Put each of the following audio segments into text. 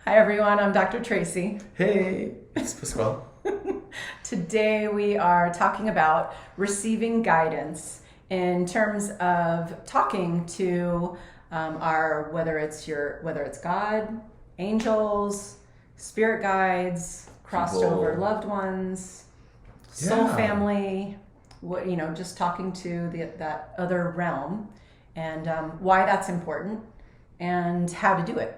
Hi everyone, I'm Dr. Tracy. Hey, it's Pasquale. Today we are talking about receiving guidance in terms of talking to our whether it's God, angels, spirit guides, crossed People. over loved ones, soul Yeah. family. Just talking to that other realm, and why that's important, and how to do it.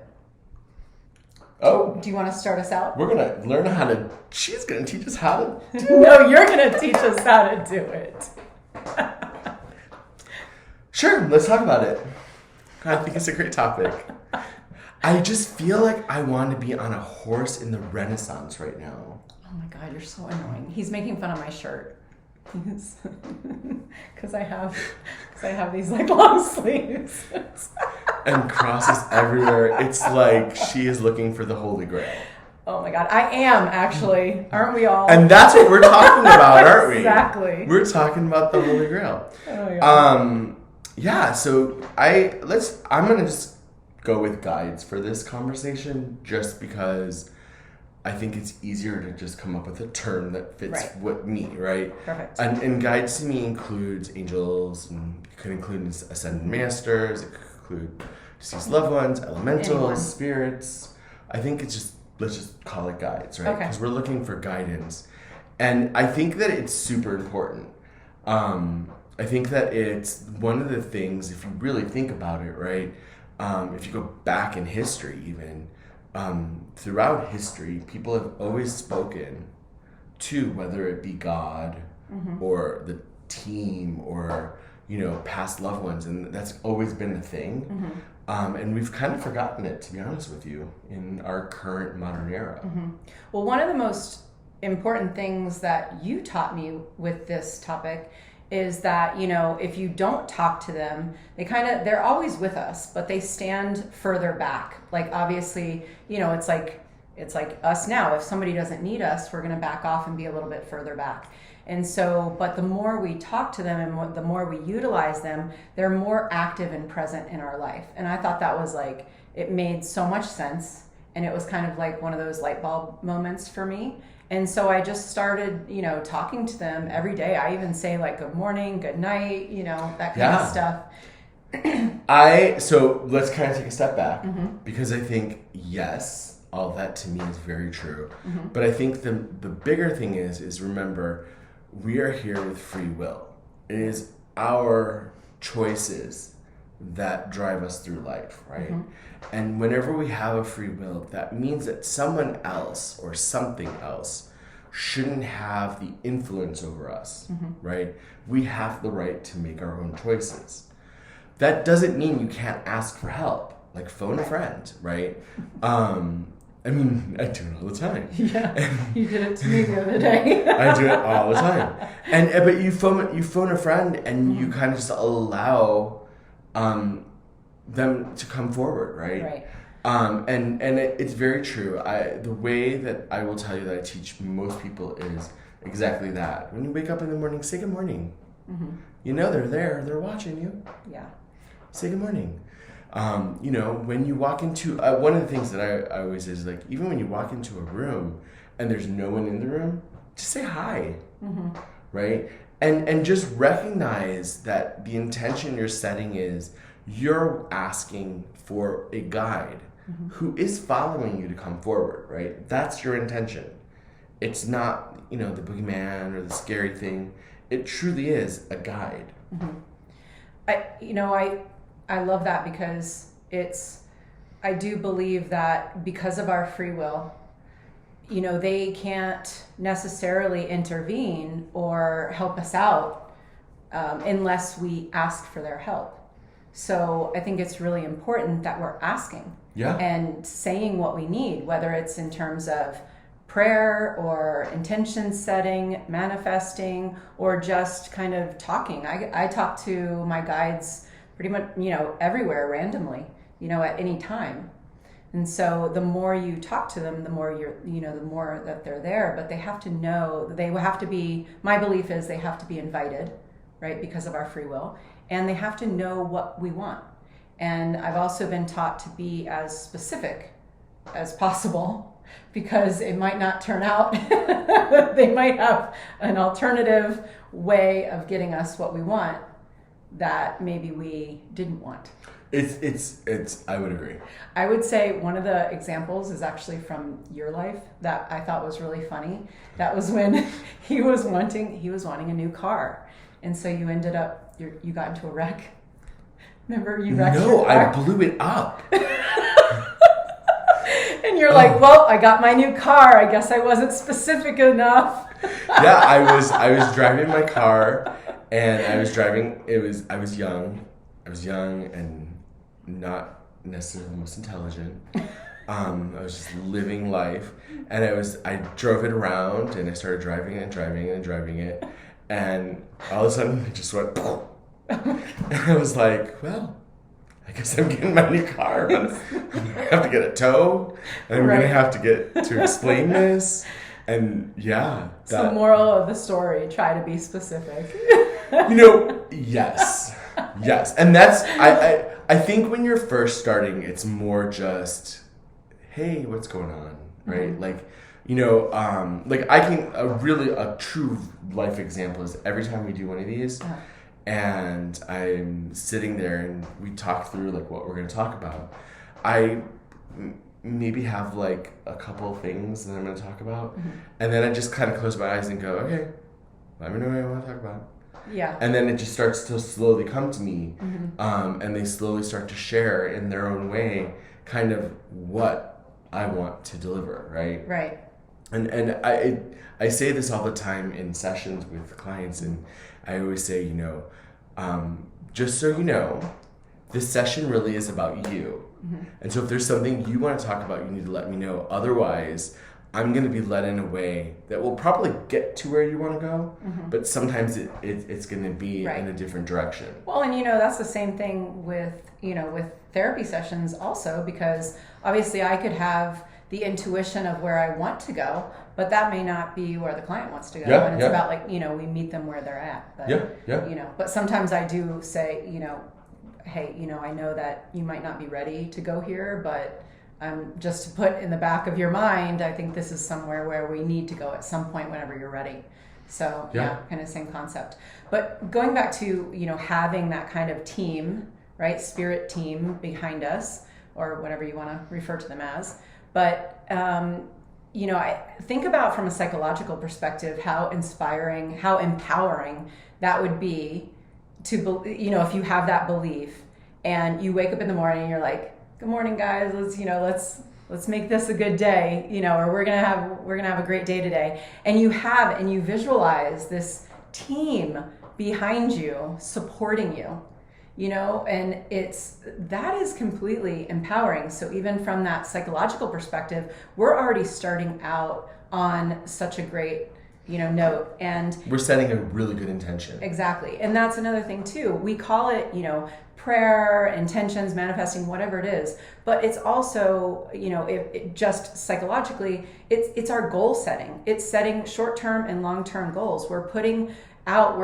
Oh, Do you want to start us out? we're gonna learn how to. She's gonna teach us how to. No, you're going to teach us how to do it. Sure, let's talk about it. I think it's a great topic. I just feel like I want to be on a horse in the Renaissance right now. Oh my God, you're so annoying. He's making fun of my shirt. Because I have these like long sleeves. And crosses everywhere. It's like she is looking for the Holy Grail. Oh my God, I am actually. Aren't we all? And that's what we're talking about, aren't we? Exactly. We're talking about the Holy Grail. Oh my God. Yeah, so I'm gonna just go with guides for this conversation just because I think it's easier to just come up with a term that fits Right. what me, right? Perfect. And guides to me includes angels, and it could include ascended masters, it could include deceased loved ones, elementals, Anyone. spirits. I think it's just, let's just call it guides, right? Okay. Because we're looking for guidance. And I think that it's super important. I think that it's one of the things, if you really think about it, right? If you go back in history even, throughout history, people have always spoken to, whether it be God or the team or, past loved ones. And that's always been a thing. And we've kind of forgotten it, to be honest with you, in our current modern era. Well, one of the most important things that you taught me with this topic is that, if you don't talk to them, they're always with us, but they stand further back. Like, obviously, it's like us now. If somebody doesn't need us, we're going to back off and be a little bit further back. And so, but the more we talk to them and the more we utilize them, they're more active and present in our life. And I thought that was it made so much sense. And it was kind of like one of those light bulb moments for me. And so I just started, talking to them every day. I even say good morning, good night, that kind of stuff. So let's kind of take a step back because I think, yes, all that to me is very true. But I think the bigger thing is remember, we are here with free will. It is our choices that drive us through life, right? And whenever we have a free will, that means that someone else or something else shouldn't have the influence over us, right? We have the right to make our own choices. That doesn't mean you can't ask for help, like phone a friend, right? I do it all the time. Yeah, you did it to me the other day. I do it all the time. But you phone a friend and you kind of just allow them to come forward, right? Right. It's very true. The way that I will tell you that I teach most people is exactly that. When you wake up in the morning, say good morning. They're there. They're watching you. Yeah. Say good morning. When you walk into one of the things that I always is even when you walk into a room and there's no one in the room, just say hi, right? And just recognize that the intention you're setting is you're asking for a guide who is following you to come forward, right? That's your intention. It's not, the boogeyman or the scary thing. It truly is a guide. I love that because I do believe that because of our free will, they can't necessarily intervene or help us out unless we ask for their help. So I think it's really important that we're asking and saying what we need, whether it's in terms of prayer or intention setting, manifesting, or just kind of talking. I talk to my guides pretty much, everywhere randomly, at any time. And so the more you talk to them, the more the more that they're there, but they have to know, my belief is they have to be invited, right? Because of our free will, and they have to know what we want. And I've also been taught to be as specific as possible, because it might not turn out. They might have an alternative way of getting us what we want that maybe we didn't want. It's I would agree. I would say one of the examples is actually from your life that I thought was really funny. That was when he was wanting a new car, and so you ended up you got into a wreck. Remember, you wrecked your car? I blew it up. And you're like, well, I got my new car. I guess I wasn't specific enough. Yeah, I was driving my car, and I was young. I was young and not necessarily the most intelligent. I was just living life, and I drove it around, and I started driving it, and all of a sudden it just went. And I was like, well, I guess I'm getting my new car. I'm gonna have to get a tow, and I'm gonna have to get to explain this, and yeah. So the moral of the story: try to be specific. Yes. And that's, I think when you're first starting, it's more just, hey, what's going on, right? Mm-hmm. Like a true life example is every time we do one of these, and I'm sitting there and we talk through like what we're going to talk about, I maybe have like a couple of things that I'm going to talk about, mm-hmm. and then I just kind of close my eyes and go, okay, let me know what I want to talk about. Yeah. And then it just starts to slowly come to me, mm-hmm. And they slowly start to share in their own way kind of what I want to deliver, right? Right. And I say this all the time in sessions with clients, and I always say, just so you know, this session really is about you. Mm-hmm. And so if there's something you want to talk about, you need to let me know. Otherwise, I'm going to be led in a way that will probably get to where you want to go, mm-hmm. but sometimes it's going to be in a different direction. Well, and that's the same thing with therapy sessions also, because obviously I could have the intuition of where I want to go, but that may not be where the client wants to go. And it's about like, we meet them where they're at. But, but sometimes I do say, hey, I know that you might not be ready to go here, but just to put in the back of your mind, I think this is somewhere where we need to go at some point whenever you're ready. So kind of same concept. But going back to, having that kind of team, right? Spirit team behind us, or whatever you want to refer to them as. But, I think about from a psychological perspective, how inspiring, how empowering that would be to, if you have that belief and you wake up in the morning and you're like, good morning, guys. Let's make this a good day, or we're gonna have a great day today. And you visualize this team behind you supporting you, and that is completely empowering. So even from that psychological perspective, we're already starting out on such a great note, and we're setting a really good intention. Exactly. And that's another thing too. We call it, prayer, intentions, manifesting, whatever it is, but it's also, it just psychologically, it's our goal setting. It's setting short-term and long-term goals. We're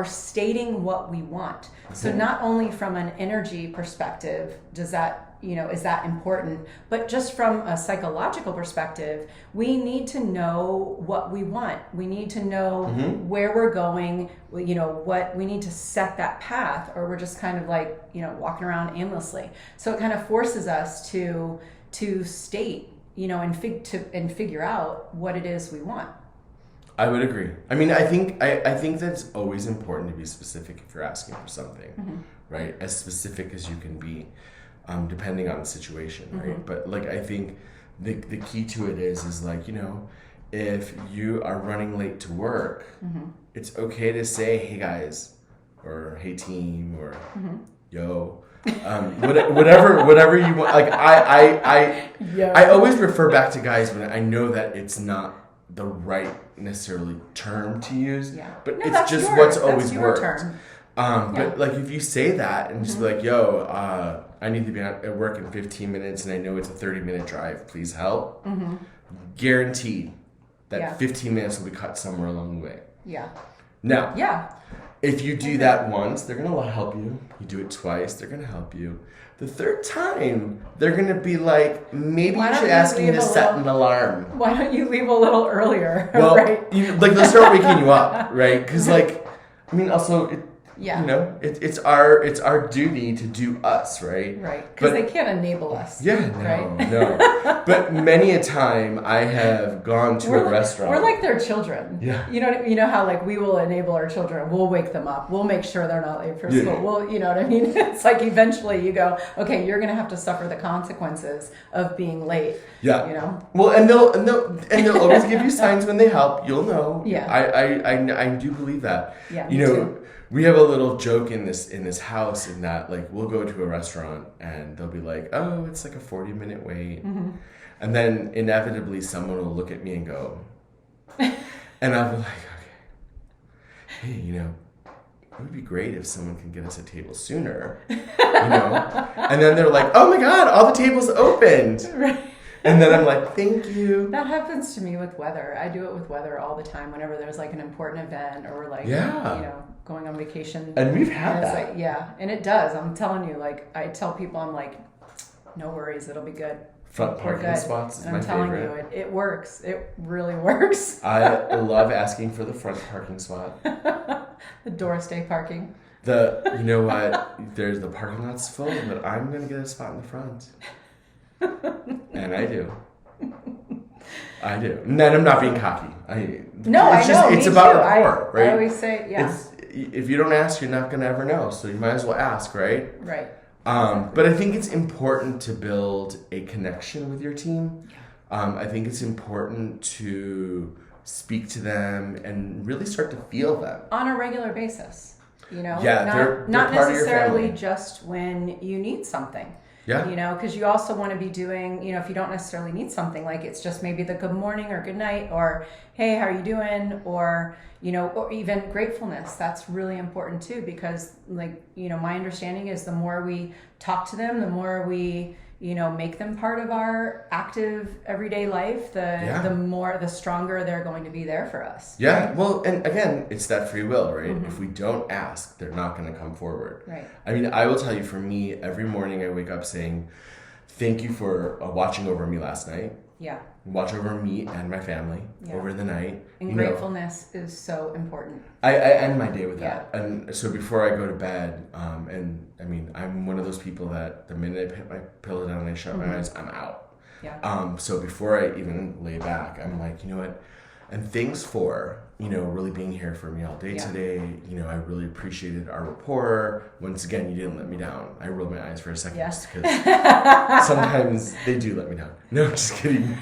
stating what we want. Mm-hmm. So not only from an energy perspective is that important, but just from a psychological perspective, we need to know what we want. We need to know mm-hmm. where we're going, what we need to set that path, or we're just kind of like, walking around aimlessly. So it kind of forces us to state, and figure out what it is we want. I would agree. I mean, I think that's always important to be specific if you're asking for something, mm-hmm. right? As specific as you can be. Depending on the situation, right? Mm-hmm. But like, I think the key to it is like, if you are running late to work, mm-hmm. it's okay to say, hey guys, or hey team, or mm-hmm. yo, whatever you want. Like I always refer back to guys when I know that it's not the right necessarily term to use, but it's just what's always worked. Term. But like if you say that and just mm-hmm. be like, yo, I need to be at work in 15 minutes and I know it's a 30-minute drive, please help. Mm-hmm. Guaranteed that 15 minutes will be cut somewhere along the way. Yeah. Now, if you do that once, they're going to help you. You do it twice, they're going to help you. The third time, they're going to be like, maybe Why you don't should you ask me leave to a set little- an alarm. Why don't you leave a little earlier? Well, Right. like they'll start waking you up, right? Because like, I mean, also, Yeah. you know, it's our duty to do us, right? Right. Because But- they can't enable us. Yeah, no, Right? no. But many a time I have gone to a like, restaurant. We're like their children. Yeah. You know how like we will enable our children. We'll wake them up. We'll make sure they're not late for Yeah. school. We'll, you know what I mean? It's like eventually you go, okay, you're gonna have to suffer the consequences of being late. Yeah. You know. Well, and they'll always give you signs when they help. You'll know. Yeah. I do believe that. Yeah, You me know, too. we have a little joke in this house in that like we'll go to a restaurant and they'll be like, oh, it's like a 40-minute wait, Mm-hmm. and then inevitably someone will look at me and go, and I'll be like, okay, hey, you know, it would be great if someone can get us a table sooner, you know, and then they're like, oh my god, all the tables opened. Right. And then I'm like, thank you. That happens to me with weather. I do it with weather all the time. Whenever there's like an important event or we're like, Yeah. you know, going on vacation. And we've had And it's that. like, yeah, and it does. I'm telling you, like I tell people, I'm like, no worries, it'll be good. Front We're parking good. spots is And my I'm telling favorite. you, it works. It really works. I love asking for the front parking spot. The doorstay parking. You know what? There's the parking lot's full, but I'm gonna get a spot in the front. And I do. I do. And then I'm not being cocky. No, I know. It's me about too. rapport, right? I always say, yeah, If you don't ask, you're not gonna ever know. So you might as well ask, right? right. But I think it's important to build a connection with your team. I think it's important to speak to them and really start to feel them. On a regular basis, you know. Yeah, not, they're not part of your necessarily family. just when you need something. Yeah. You know, because you also want to be doing, you know, if you don't necessarily need something, like it's just maybe the good morning or good night or, hey, how are you doing? Or, you know, or even gratefulness. That's really important too, because like, you know, my understanding is the more we talk to them, the more we, you know, make them part of our active everyday life, the stronger they're going to be there for us. Yeah, Right? well, and again, it's that free will, right? If we don't ask, they're not going to come forward. Right. I mean, I will tell you, for me, every morning I wake up saying, thank you for watching over me last night. Yeah. Watch over me and my family Yeah. over the night. And You know, gratefulness is so important. I end my day with Yeah. that. And so before I go to bed, and I mean, I'm one of those people that the minute I put my pillow down and I shut my eyes, I'm out. Yeah. So before I even lay back, I'm like, you know what? And thanks for, you know, really being here for me all day Yeah. today. You know, I really appreciated our rapport. Once again, you didn't let me down. I rolled my eyes for a second Yeah. just because sometimes they do let me down. No, I'm just kidding.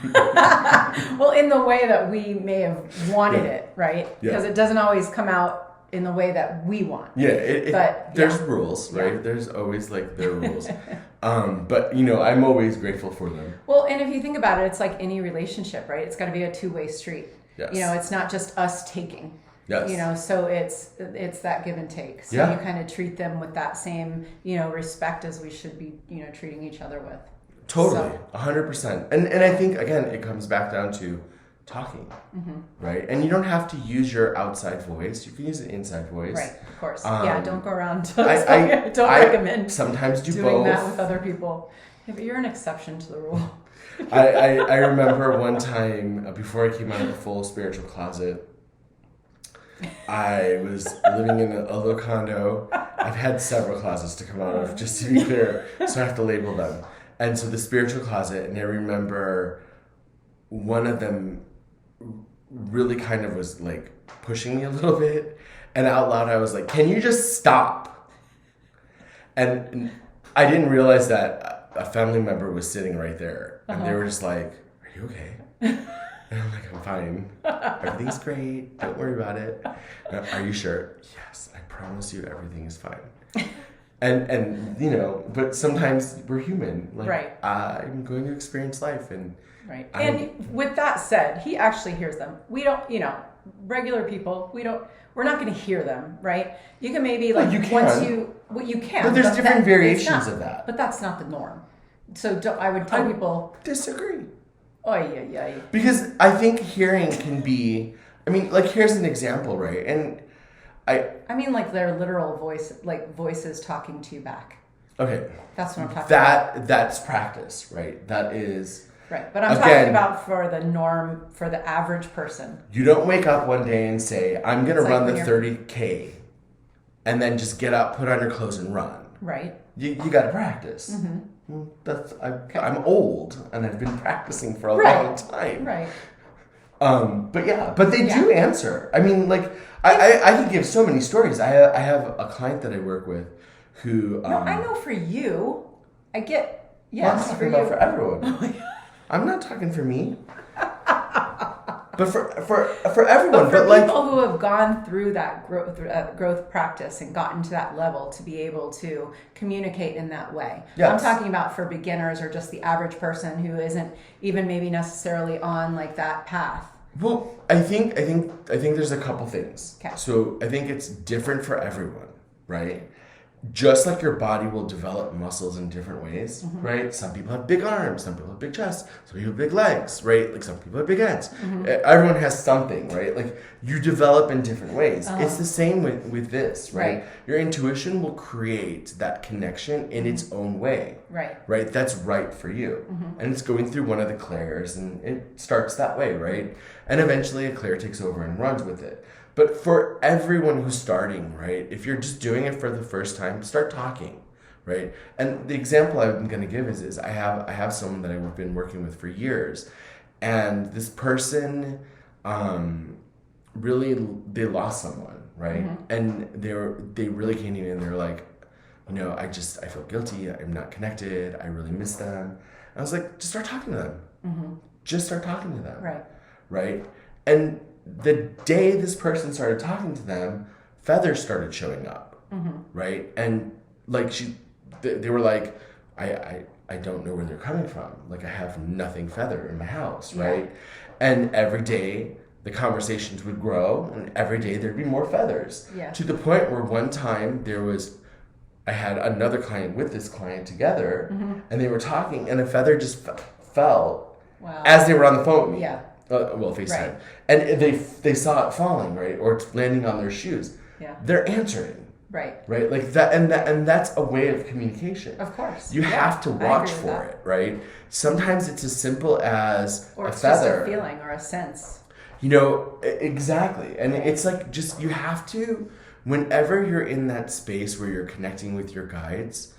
Well, in the way that we may have wanted Yeah. it, right? Yeah. Because it doesn't always come out in the way that we want. Yeah, But, there's yeah. rules, right? Yeah. There's always like their rules. But you know, I'm always grateful for them. Well, and if you think about it, it's like any relationship, right? It's got to be a two-way street. Yes. You know, it's not just us taking. Yes. You know, so it's that give and take. So Yeah. you kind of treat them with that same, you know, respect as we should be, you know, treating each other with. Totally, So- 100%. And I think again, it comes back down to talking, Mm-hmm. right? And you don't have to use your outside voice. You can use an inside voice. Right, of course. Um, Yeah, don't go around. I Don't I recommend sometimes do doing both. that with other people. Yeah, but you're an exception to the rule. I remember one time before I came out of the full spiritual closet, I was living in a little condo. I've had several closets to come out of, just to be clear, so I have to label them. And so the spiritual closet, and I remember one of them really kind of was like pushing me a little bit, and out loud I was like, "Can you just stop?" And I didn't realize that a family member was sitting right there, and they were just like, "Are you okay?" And I'm like, "I'm fine. Everything's great. Don't worry about it." Are you sure? Yes, I promise you, everything is fine. And you know, but sometimes we're human. Like, Right. I'm going to experience life, and Right. I'm- And with that said, he actually hears them. We don't, you know, regular people, we're not going to hear them, right? You can maybe like you can. once you can. But there's different it's variations not- of that. But that's not the norm. So I would tell people, disagree. oh yeah. Because I think hearing can be, I mean, like, here's an example, right? And I mean, like their literal voice, like voices talking to you back. Okay. That's what I'm talking about. That's practice, right? That is Right. But I'm again, talking about for the norm, for the average person. you don't wake up one day and say, I'm gonna It's like run when the you're- 30K and then just get up, put on your clothes and run. Right. You gotta practice. Mm-hmm. Well, I'm old and I've been practicing for a Right. long time. Right. But they do answer. I mean, like, I could give so many stories. I have a client that I work with who. No, I know for you. I get, Well, I'm yes, talking for about you. for everyone. I'm not talking for me. But for everyone. But for But like, people who have gone through that growth practice and gotten to that level to be able to communicate in that way. Yes. I'm talking about for beginners or just the average person who isn't even maybe necessarily on like that path. well, I think there's a couple things. Okay. So I think it's different for everyone, right? Just like your body will develop muscles in different ways, Mm-hmm. right? Some people have big arms, some people have big chests, some people have big legs, right? Like some people have big heads. Mm-hmm. Everyone has something, right? Like you develop in different ways. Uh-huh. It's the same with this, right? Right. Your intuition will create that connection in its own way, Right. right? That's right for you. Mm-hmm. And it's going through one of the clairs and it starts that way, right? And eventually a clair takes over and runs with it. But for everyone who's starting, right, if you're just doing it for the first time, start talking, right? And the example I'm going to give is I have someone that I've been working with for years, and this person really they lost someone, right? Mm-hmm. And they really came in and they're like, I feel guilty. I'm not connected. I really miss them. And I was like, just start talking to them. Mm-hmm. Just start talking to them. Right. Right? And the day this person started talking to them, feathers started showing up. Mm-hmm. Right? And like they were like, I don't know where they're coming from. Like I have nothing feather in my house, right? And every day the conversations would grow and every day there'd be more feathers. Yeah. To the point where one time I had another client with this client together and they were talking and a feather just fell Wow. as they were on the phone with me. Yeah. FaceTime. Right. And they saw it falling, right? Or it's landing on their shoes. Yeah. They're answering, Right. right? Like that and that's a way of communication. Of course. You Yeah, have to I watch agree with for that. it, right? Sometimes it's as simple as Or a it's just feather. a feeling or a sense. Exactly. And it's like just you have to, whenever you're in that space where you're connecting with your guides,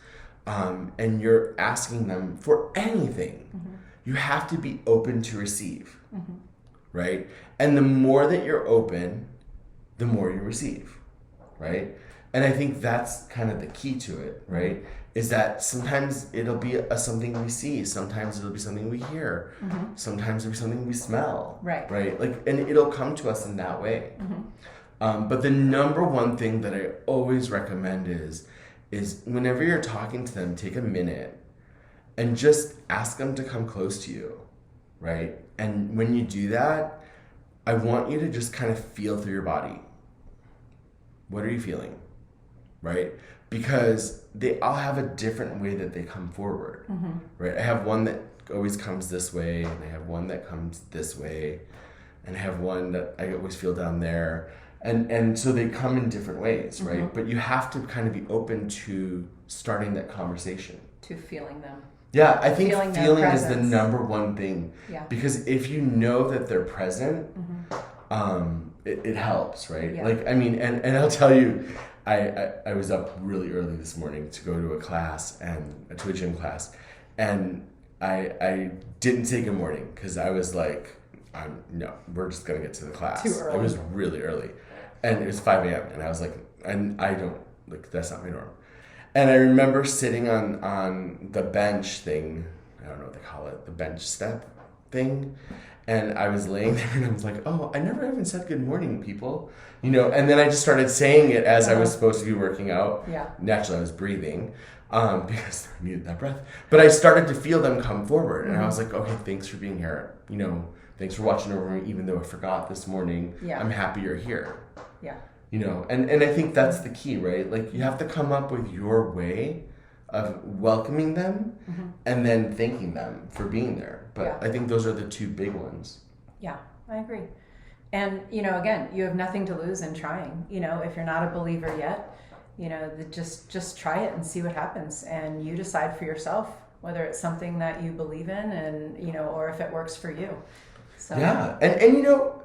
and you're asking them for anything, you have to be open to receive, right? And the more that you're open, the more you receive, right? And I think that's kind of the key to it, right? Is that sometimes it'll be something we see, sometimes it'll be something we hear, sometimes it'll be something we smell, Right. Right? Like, and it'll come to us in that way. But the number one thing that I always recommend is whenever you're talking to them, take a minute and just ask them to come close to you, right? And when you do that, I want you to just kind of feel through your body. What are you feeling? Right? Because they all have a different way that they come forward, right? I have one that always comes this way, and I have one that comes this way, and I have one that I always feel down there. And so they come in different ways, right? But you have to kind of be open to starting that conversation. To feeling them. Yeah, I think Feeling their feeling is the presence. number one thing. Yeah. Because if you know that they're present, it helps, right? Yeah. Like, I mean, and I'll tell you, I was up really early this morning to go to a class to a gym class, and I didn't say good morning because I was like, no, we're just gonna get to the class. Too early. It was really early, and it was 5 a.m. and I was like, and I don't like that's not my norm. And I remember sitting on the bench thing, I don't know what they call it, the bench step thing. And I was laying there and I was like, oh, I never even said good morning, people. And then I just started saying it as I was supposed to be working out. Yeah. Naturally, I was breathing because I needed that breath. But I started to feel them come forward. And I was like, okay, thanks for being here. Thanks for watching over me, even though I forgot this morning. Yeah. I'm happy you're here. Yeah. And I think that's the key, right? Like you have to come up with your way of welcoming them and then thanking them for being there. But Yeah. I think those are the two big ones. Yeah, I agree. And, again, you have nothing to lose in trying. If you're not a believer yet, you know, just try it and see what happens, and you decide for yourself whether it's something that you believe in, and you know, or if it works for you. So Yeah, and you know,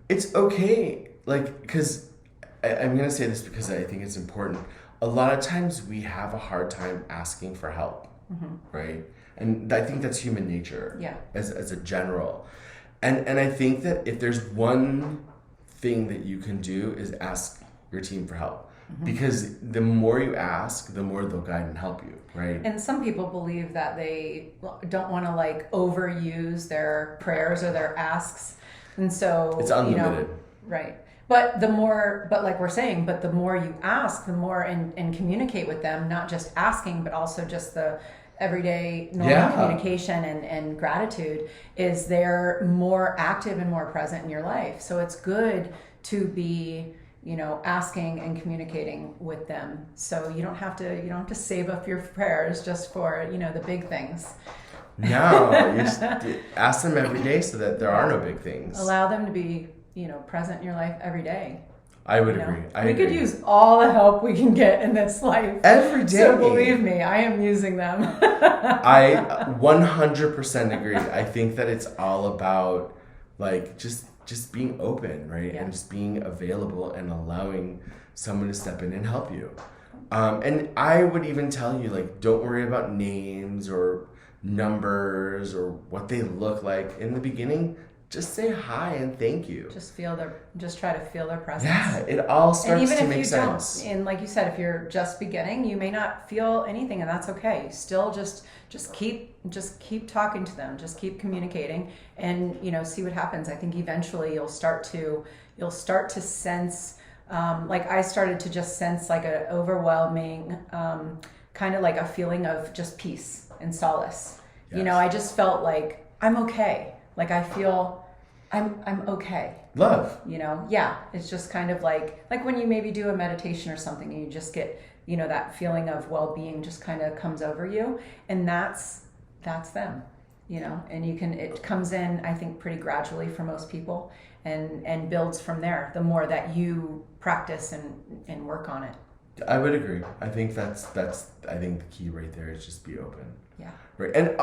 it's okay, like, because I'm gonna say this because I think it's important. A lot of times we have a hard time asking for help, right? And I think that's human nature, Yeah. as a general. And I think that if there's one thing that you can do is ask your team for help. Because the more you ask, the more they'll guide and help you, right? And some people believe that they don't want to like overuse their prayers or their asks, and so It's unlimited. You know, right? But the more, but like we're saying, but the more you ask, the more and communicate with them, not just asking, but also just the everyday normal communication and gratitude, is they're more active and more present in your life. So it's good to be, you know, asking and communicating with them. So you don't have to save up your prayers just for, you know, the big things. No, you just ask them every day so that there are no big things. Allow them to be, you know, present in your life every day. I would You know? agree. We could use all the help we can get in this life. Every day. So believe me, I am using them. I 100% agree. I think that it's all about like just being open, right? Yeah. And just being available and allowing someone to step in and help you. And I would even tell you, like, don't worry about names or numbers or what they look like in the beginning. Just say hi and thank you. just try to feel their presence. Yeah, it all starts And even to if make you sense. don't, and like you said, if you're just beginning, you may not feel anything, and that's okay. Still, just keep talking to them, just keep communicating, and you know, see what happens. I think eventually you'll start to sense, like I started to just sense like an overwhelming, kind of like a feeling of just peace and solace. Yes. You know, I just felt like I'm okay. Like I feel I'm okay. Love. You know, yeah, it's just kind of like when you maybe do a meditation or something, and you just get, you know, that feeling of well-being just kind of comes over you, and that's them, you know. And it comes in, I think, pretty gradually for most people, and builds from there the more that you practice and work on it. I would agree. I think that's I think the key right there is just be open. Yeah. Right. And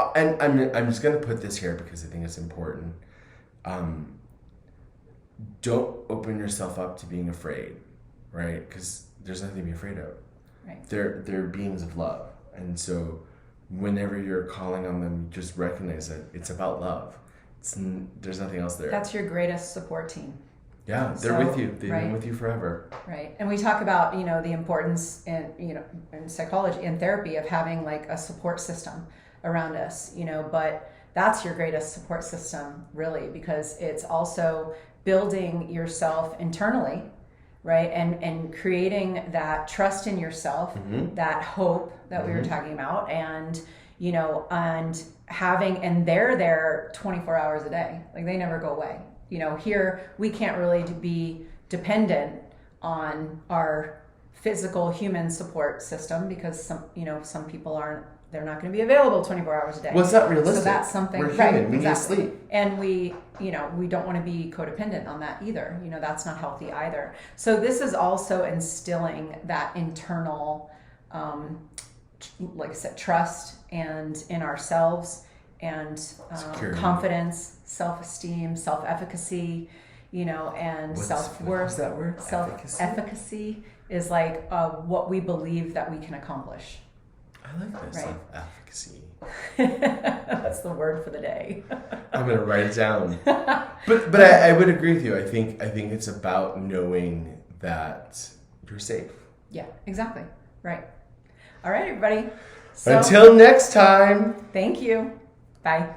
I'm just gonna put this here because I think it's important. Don't open yourself up to being afraid, right? Because there's nothing to be afraid of. Right. They're beings of love, and so whenever you're calling on them, just recognize that it's about love. There's nothing else there. That's your greatest support team. Yeah, they're with you. They've right. been with you forever. Right. And we talk about, you know, the importance in psychology and therapy of having like a support system around us, you know, but that's your greatest support system really, because it's also building yourself internally, right? And creating that trust in yourself, that hope that we were talking about, and, you know, and they're there 24 hours a day. Like they never go away. You know, here we can't really be dependent on our physical human support system because some people they're not going to be available 24 hours a day. Well, it's not realistic. So that's something. We're right, human. We exactly. need sleep. And we don't want to be codependent on that either. You know, that's not healthy either. So this is also instilling that internal, like I said, trust and in ourselves, and confidence, self-esteem, self-efficacy, you know, and self-worth. What's that word? Self-efficacy is like what we believe that we can accomplish. I like that. Right. Self-efficacy. That's the word for the day. I'm gonna write it down. But I would agree with you. I think it's about knowing that you're safe. Yeah, exactly. Right. All right, everybody. So, until next time. thank you. Bye.